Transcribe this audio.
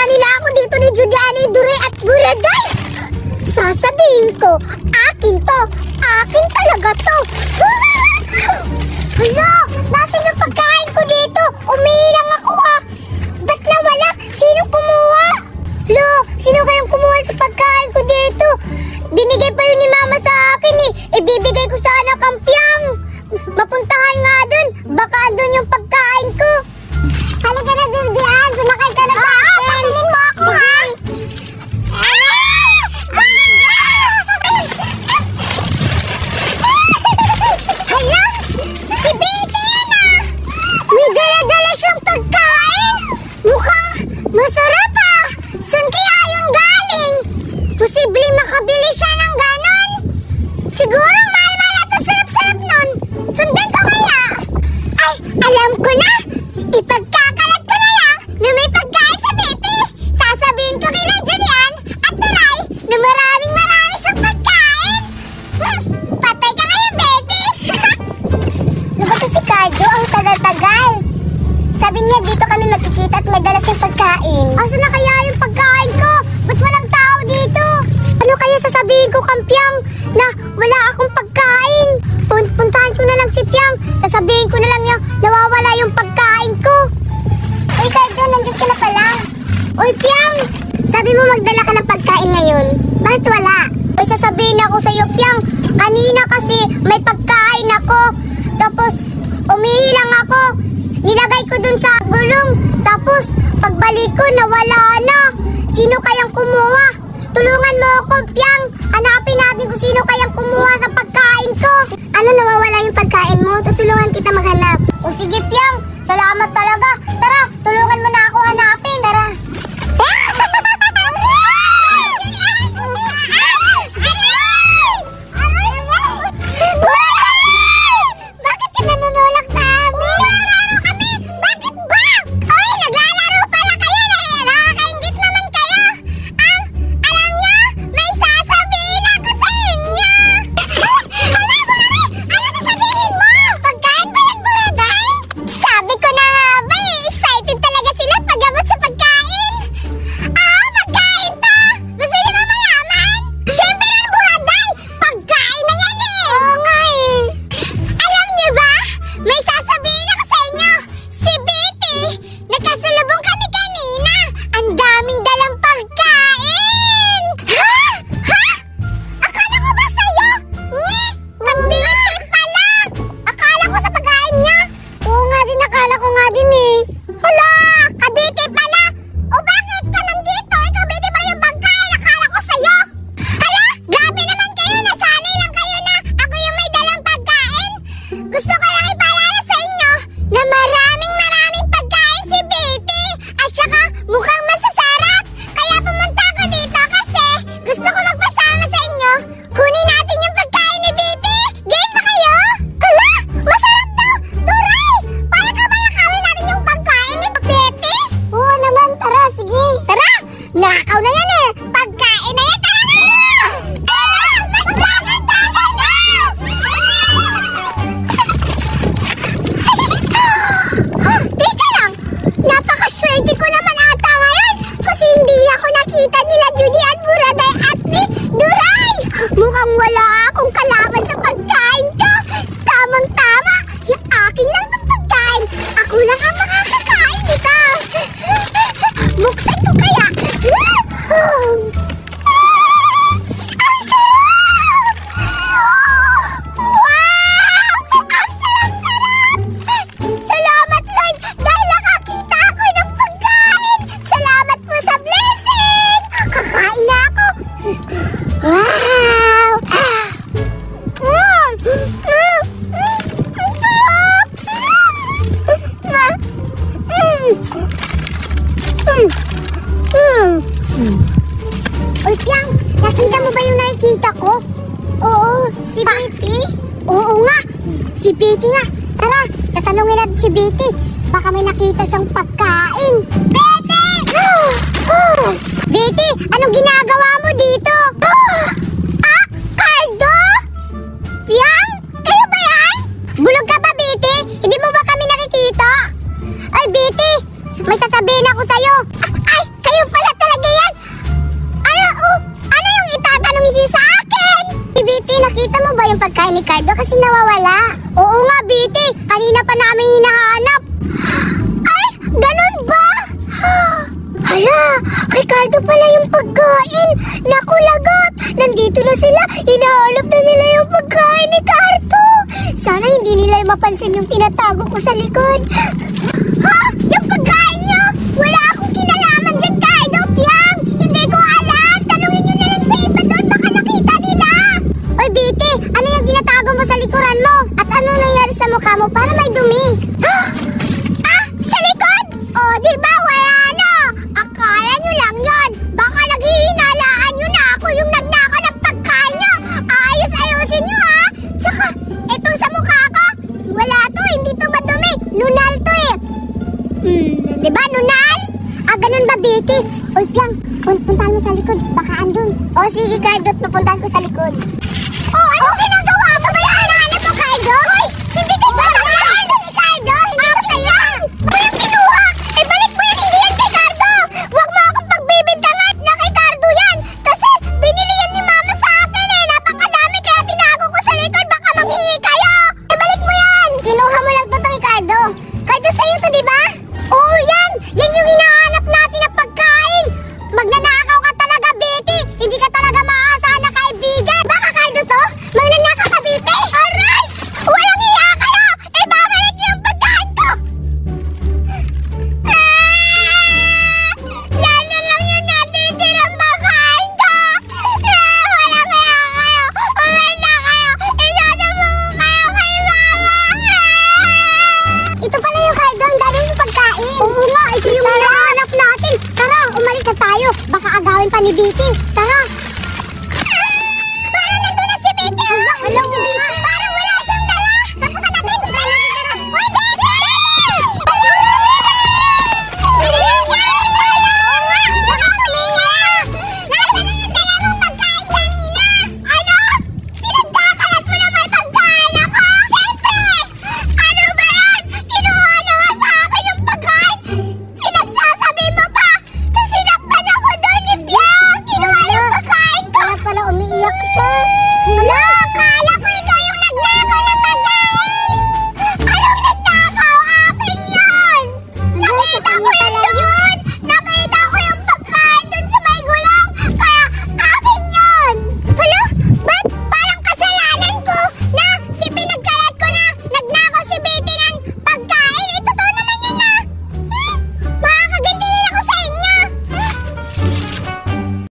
nila ako dito ni Juliana, Duray at Buraday. Sasabihin ko, akin to. Akin talaga to. Hala, nasan yung pagkain ko dito? Umiilang ako ah. Ba't nawala? Sino kumuha? Hala, sino kayang kumuha sa pagkain ko dito? Binigay pa yun ni Mama sa akin eh. Ibibigay ko sana Kampiang. Mapuntahan nga dun. Baka andun yung pagkain ko. Halika na, Julian. Sumakay ka na sa akin. Pasilin mo ako ha. Hala, si Betty yan ah. May dala-dala siyang pagkain. Mukhang masarap ah. Saan kaya yung galing? Posibleng makabili siya ng ganon. Siguro mahal-mahal at sarap-sarap nun. Sundan ko kaya. Ay, alam ko na. Ipagkakalat ko na lang na may pagkain sa Betty. Sasabihin ko kila Julian at Duray na maraming siyang pagkain. Patay ka ngayon, Betty. Ano ba to si Cardo? Ang tagal-tagal. Sabi niya dito kami magkikita at may dala siyang pagkain. Asan na kaya yung pagkain ko? Ba't walang tao dito? Ano kaya sasabihin ko, Kampiang, na wala akong pagkain? Puntahan ko na lang si Piang. Sasabihin ko na lang niya nawawala yung pagkain ko. Uy, Cardo, nandiyan ka na pala. Uy, Piang, sabi mo magdala ka ng pagkain ngayon. Bakit wala? Uy, sasabihin ako sa'yo, Piang. Kanina kasi may pagkain ako. Tapos, umihilang ako. Nilagay ko dun sa gulong. Tapos, pagbalik ko, nawala na. Sino kayang kumuha? Tulungan mo ako, Piang. Hanapin natin kung sino kayang kumuha sa pagkain ko. Ano, nawawala yung pagkain mo? Tutulungan kita maghanap. O sige, Piang. Salamat talaga. Tara, tulungan mo na ako hanapin. Tara. Bakit ka nanunulak sa amin? Naglalaro kami! Bakit ba? Oy, naglalaro pala kayo eh! Nakakaingit naman kayo! Alam niyo, may sasabihin ako sa inyo! Hala, Buraday! Ano sasabihin mo? Pagkain ba yan, Buraday? Sabi ko na nga ba eh! Excited talaga sila pag-abot sa pagkain! Pagkain to! Gusto niyo ba malaman? Siyempre na, Buraday! Pagkain na yan eh! Oo nga eh! Alam niyo ba? May sasabihin ako sa inyo! Si Betty! Nagkasalubong kami kanina! Ang daming dalang pagkain! Ha? Ha? Akala ko ba sa'yo? Kabiti pala! Akala ko sa pagkain niya! Oo nga din, akala ko nga din eh! Hala! Kabiti pala! O bakit ka nandito? Ikaw, Betty pala yung pagkain! Akala ko sa'yo! Hala! Grabe naman kayo! Nasanay lang kayo na ako yung may dalang pagkain! Gusto ko lang ipaalala sa inyo na maraming pagkain si Betty! At saka mukhang masasarap! Kaya pumunta ako dito kasi gusto ko magpasama sa inyo! Kunin natin yung pagkain ni Betty! Game ba kayo? Hala! Masarap to! Duray! Para ka ba nakawin natin yung pagkain ni Betty? Oo naman! Tara! Sige! Tara! Nakaw na yan eh! Pagkain na yan! Tara na! Tara! Magdagan-dagan na! Teka lang! Napakaswerte ko naman ata ngayon kasi hindi ako nakita nila Julian, Buraday at ni Duray! Mukhang wala akong kalaban sa pagkain ko! Tamang-tama! Yung akin lang ng pagkain! Ako lang ang makakakain nito! Buksan ko kaya! Ang sarap! Wow! Ang sarap-sarap! Salamat, Lord! Dahil nakakita ako ng pagkain! Salamat po sa blessing! Kakain na ako! Wow! Uy, Piang! Nakita mo ba yung nakikita ko? Oo, si Betty? Oo nga, si Betty nga. Tara, tatanungin natin si Betty. Baka may nakita siyang pagkain. Betty! Betty, anong ginagawa mo dito? Cardo? Piang? Kayo ba yan? Bulog ka ba, Betty? Hindi mo ba kami nakikita? Ay, Betty, may sasabihin ako sa'yo. Ay, kayo pala! yung pagkain ni Cardo kasi nawawala. Oo nga, Biti. Kanina pa namin hinahanap. Ay, ganun ba? Hala, kay Cardo pala yung pagkain. Naku, lagot. Nandito na sila. Hinahanap na nila yung pagkain ni Cardo. Sana hindi nila mapansin yung tinatago ko sa likod. Ha? Yung pagkain nyo? Wala akong kinalaman dyan, Cardo, Piang. Hindi ko alam. Tanungin nyo na lang sa iba doon. Baka nakita nila. Oy, Biti, ano yung ginatago mo sa likuran mo? At ano nangyari sa mukha mo para may dumi? Ah, sa likod? Oh, di ba wala na? Akala nyo lang yon. Baka naghihinalaan nyo na ako yung nagnaka ng pagkain nyo. Ayos-ayosin nyo, ha? Tsaka, itong sa mukha ko, wala to, hindi to madumi. Nunal to eh. Di ba, nunal? Ah, ganun ba, Biti? Oy, Piang, puntahan mo sa likod. Baka andun. O, sige, Cardo, pupuntahan ko sa likod. Oh, ano ginagawa mo? May hinahanap mo, Cardo? Hoy, hindi ka ba nakahanap ni Cardo? Hindi ko sa'yo. Ano yung kinuha? Eh, balik mo yan, hindi yan kay Cardo. Huwag mo akong pagbibintangan na kay Cardo yan. Kasi binili yan ni Mama sa akin eh. Napakadami kaya tinago ko sa likod. Baka manghingi kayo. Eh, balik mo yan. Kinuha mo lang to kay Cardo. Cardo, sa'yo to, di ba? Oo, yan. Yan yung hinahanap natin na pagkain. Magnanakaw ka talaga, Betty. Hindi ka talaga maaasahan na kaibigan. Baka Cardo to? Magnanakaw ka, Betty? Alright! Walang hiya kayo! Eh, babalik niyo yung pagkain ko! Yan na lang yung natitirang pagkain ko! Walang hiya kayo! Umenda kayo! Isada mo kayo kay Mama! Ito pala yung Cardo. Ang dami yung pagkain. Oo nga, ito yung hinahanap natin. Tara, umalis na tayo. Baka agawin pa ni Betty. Tara.